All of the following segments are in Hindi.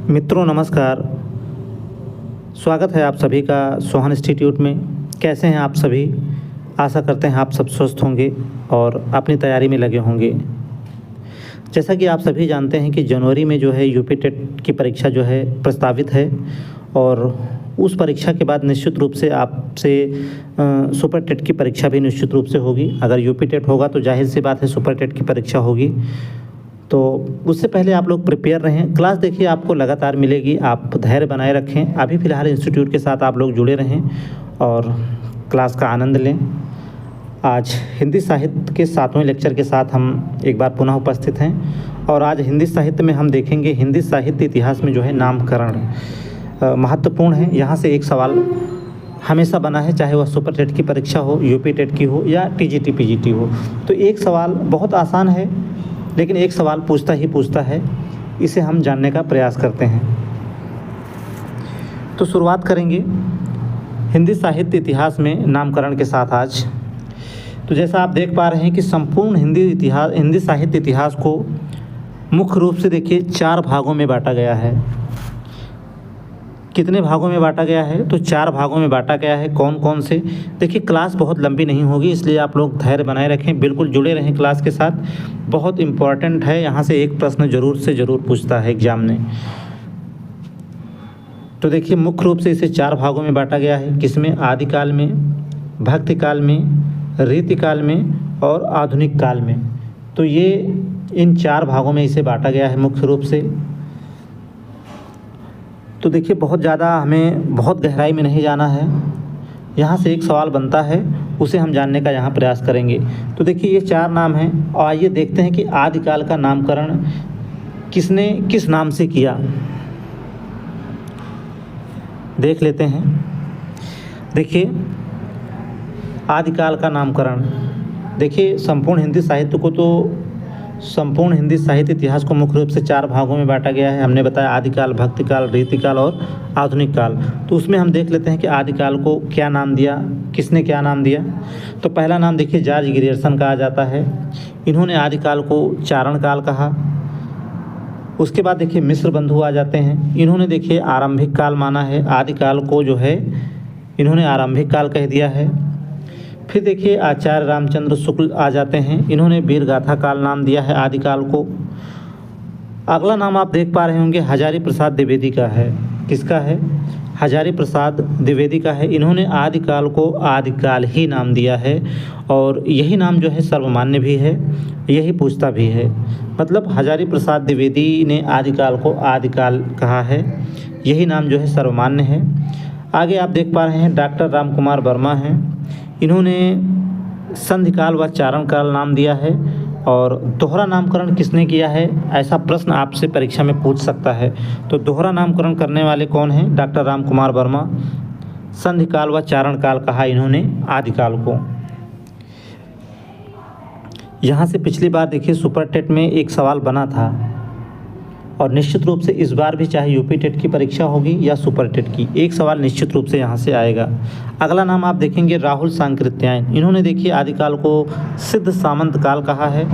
मित्रों नमस्कार। स्वागत है आप सभी का सोहन इंस्टीट्यूट में। कैसे हैं आप सभी? आशा करते हैं आप सब स्वस्थ होंगे और अपनी तैयारी में लगे होंगे। जैसा कि आप सभी जानते हैं कि जनवरी में जो है यूपी टेट की परीक्षा जो है प्रस्तावित है और उस परीक्षा के बाद निश्चित रूप से आपसे सुपर टेट की परीक्षा भी निश्चित रूप से होगी। अगर यूपी टेट होगा तो जाहिर सी बात है सुपर टेट की परीक्षा होगी। तो उससे पहले आप लोग प्रिपेयर रहें। क्लास देखिए आपको लगातार मिलेगी, आप धैर्य बनाए रखें। अभी फ़िलहाल इंस्टीट्यूट के साथ आप लोग जुड़े रहें और क्लास का आनंद लें। आज हिंदी साहित्य के 7वें लेक्चर के साथ हम एक बार पुनः उपस्थित हैं और आज हिंदी साहित्य में हम देखेंगे हिंदी साहित्य इतिहास में जो है नामकरण महत्वपूर्ण है। यहाँ से एक सवाल हमेशा बना है, चाहे वह सुपर टेट की परीक्षा हो, यूपी टेट की हो या टीजीटी पीजीटी हो। तो एक सवाल बहुत आसान है लेकिन एक सवाल पूछता ही पूछता है, इसे हम जानने का प्रयास करते हैं। तो शुरुआत करेंगे हिंदी साहित्य इतिहास में नामकरण के साथ आज। तो जैसा आप देख पा रहे हैं कि संपूर्ण हिंदी साहित्य इतिहास को मुख्य रूप से देखिए 4 भागों में बांटा गया है। कितने भागों में बांटा गया है? तो 4 भागों में बांटा गया है। कौन कौन से? देखिए क्लास बहुत लंबी नहीं होगी, इसलिए आप लोग धैर्य बनाए रखें, बिल्कुल जुड़े रहें क्लास के साथ। बहुत इम्पॉर्टेंट है, यहाँ से एक प्रश्न ज़रूर से ज़रूर पूछता है एग्जाम में। तो देखिए मुख्य रूप से इसे 4 भागों में बांटा गया है। किसमें? आदिकाल में, भक्तिकाल में, रीतिकाल में और आधुनिक काल में। तो ये इन 4 भागों में इसे बांटा गया है मुख्य रूप से। तो देखिए बहुत ज़्यादा हमें बहुत गहराई में नहीं जाना है, यहाँ से एक सवाल बनता है, उसे हम जानने का यहाँ प्रयास करेंगे। तो देखिए ये 4 नाम हैं और आइए देखते हैं कि आदिकाल का नामकरण किसने किस नाम से किया। देख लेते हैं। देखिए आदिकाल का नामकरण, देखिए संपूर्ण हिंदी साहित्य इतिहास को मुख्य रूप से 4 भागों में बांटा गया है। हमने बताया आदिकाल, भक्तिकाल, रीतिकाल और आधुनिक काल। तो उसमें हम देख लेते हैं कि आदिकाल को क्या नाम दिया, किसने क्या नाम दिया। तो पहला नाम देखिए जॉर्ज ग्रियर्सन का आ जाता है। इन्होंने आदिकाल को चारण काल कहा। उसके बाद देखिए मिश्र बंधु आ जाते हैं। इन्होंने देखिए आरंभिक काल माना है। आदिकाल को जो है इन्होंने आरंभिक काल कह दिया है। फिर देखिए आचार्य रामचंद्र शुक्ल आ जाते हैं। इन्होंने वीरगाथा काल नाम दिया है आदिकाल को। अगला नाम आप देख पा रहे होंगे हजारी प्रसाद द्विवेदी का है। किसका है? हजारी प्रसाद द्विवेदी का है। इन्होंने आदिकाल को आदिकाल ही नाम दिया है और यही नाम जो है सर्वमान्य भी है, यही पूछता भी है। मतलब हजारी प्रसाद द्विवेदी ने आदिकाल को आदिकाल कहा है, यही नाम जो है सर्वमान्य है। आगे आप देख पा रहे हैं डॉक्टर राम कुमार वर्मा हैं। इन्होंने संधिकाल व चारण काल नाम दिया है। और दोहरा नामकरण किसने किया है, ऐसा प्रश्न आपसे परीक्षा में पूछ सकता है। तो दोहरा नामकरण करने वाले कौन हैं? डॉक्टर राम कुमार वर्मा। संधिकाल व चारण काल कहा इन्होंने आदिकाल को। यहाँ से पिछली बार देखिए सुपर टेट में एक सवाल बना था और निश्चित रूप से इस बार भी चाहे यूपी टेट की परीक्षा होगी या सुपर टेट की, एक सवाल निश्चित रूप से यहाँ से आएगा। अगला नाम आप देखेंगे राहुल सांकृत्यायन। इन्होंने देखिए आदिकाल को सिद्ध सामंत काल कहा है।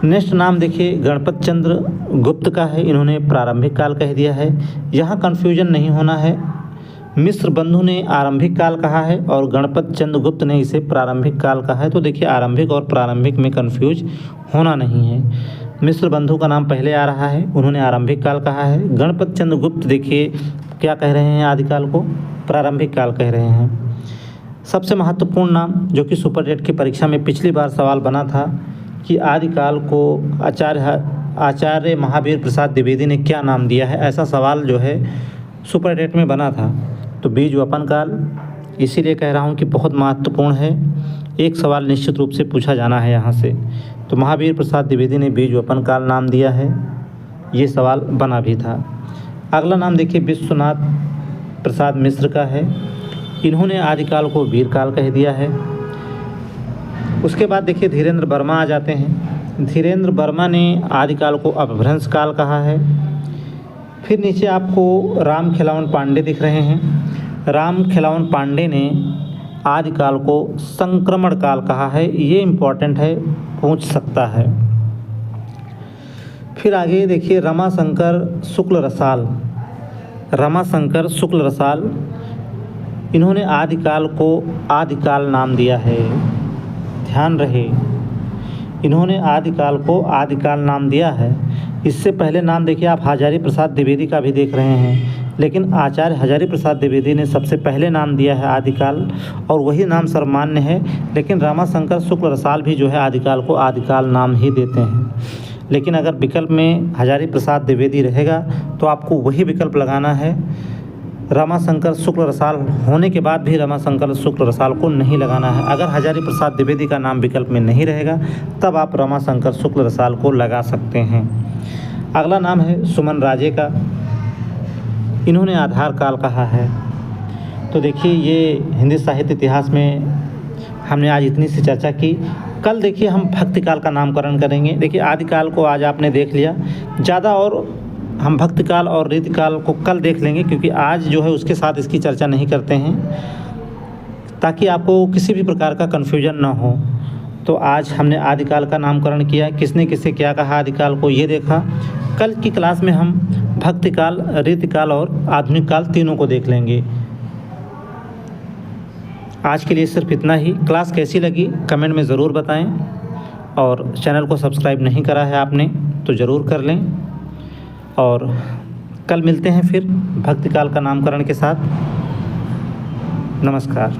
नेक्स्ट नाम देखिए गणपत चंद्र गुप्त का है। इन्होंने प्रारंभिक काल कह दिया है। यहाँ कन्फ्यूजन नहीं होना है। मिश्र बंधु ने आरंभिक काल कहा है और गणपत चंद्र गुप्त ने इसे प्रारंभिक काल कहा है। तो देखिए आरंभिक और प्रारंभिक में कन्फ्यूज होना नहीं है। मिश्र बंधु का नाम पहले आ रहा है, उन्होंने आरंभिक काल कहा है। गणपत चंद्र गुप्त देखिए क्या कह रहे हैं, आदिकाल को प्रारंभिक काल कह रहे हैं। सबसे महत्वपूर्ण नाम जो कि सुपर टेट की परीक्षा में पिछली बार सवाल बना था कि आदिकाल को आचार्य महावीर प्रसाद द्विवेदी ने क्या नाम दिया है, ऐसा सवाल जो है सुपर टेट में बना था। तो बीज वपन काल, इसीलिए कह रहा हूँ कि बहुत महत्वपूर्ण है, एक सवाल निश्चित रूप से पूछा जाना है यहाँ से। तो महावीर प्रसाद द्विवेदी ने बीज वपन काल नाम दिया है, ये सवाल बना भी था। अगला नाम देखिए विश्वनाथ प्रसाद मिश्र का है। इन्होंने आदिकाल को वीरकाल कह दिया है। उसके बाद देखिए धीरेन्द्र वर्मा आ जाते हैं। धीरेन्द्र वर्मा ने आदिकाल को अपभ्रंश काल कहा है। फिर नीचे आपको राम खिलावन पांडे दिख रहे हैं। राम खिलावन पांडे ने आदिकाल को संक्रमण काल कहा है, ये इम्पॉर्टेंट है, पूछ सकता है। फिर आगे देखिए रमाशंकर शुक्ल रसाल। रमाशंकर शुक्ल रसाल, इन्होंने आदिकाल को आदिकाल नाम दिया है। ध्यान रहे, इन्होंने आदिकाल को आदिकाल नाम दिया है। इससे पहले नाम देखिए आप हजारी प्रसाद द्विवेदी का भी देख रहे हैं, लेकिन आचार्य हजारी प्रसाद द्विवेदी ने सबसे पहले नाम दिया है आदिकाल, और वही नाम सर्वमान्य है। लेकिन रमाशंकर शुक्ल रसाल भी जो है आदिकाल को आदिकाल नाम ही देते हैं। लेकिन अगर विकल्प में हजारी प्रसाद द्विवेदी रहेगा तो आपको वही विकल्प लगाना है। रमाशंकर शुक्ल रसाल होने के बाद भी रमाशंकर शुक्ल रसाल को नहीं लगाना है। अगर हजारी प्रसाद द्विवेदी का नाम विकल्प में नहीं रहेगा तब आप रमाशंकर शुक्ल रसाल को लगा सकते हैं। अगला नाम है सुमन राजे का। इन्होंने आधार काल कहा है। तो देखिए ये हिंदी साहित्य इतिहास में हमने आज इतनी सी चर्चा की। कल देखिए हम भक्ति काल का नामकरण करेंगे। देखिए आदिकाल को आज आपने देख लिया, ज़्यादा और हम भक्ति काल और रीतिकाल को कल देख लेंगे, क्योंकि आज जो है उसके साथ इसकी चर्चा नहीं करते हैं, ताकि आपको किसी भी प्रकार का कन्फ्यूजन ना हो। तो आज हमने आदिकाल का नामकरण किया, किसने किससे क्या कहा आदिकाल को ये देखा। कल की क्लास में हम भक्ति काल, रीतिकाल और आधुनिक काल तीनों को देख लेंगे। आज के लिए सिर्फ इतना ही। क्लास कैसी लगी कमेंट में ज़रूर बताएं, और चैनल को सब्सक्राइब नहीं करा है आपने तो ज़रूर कर लें। और कल मिलते हैं फिर भक्ति काल का नामकरण के साथ। नमस्कार।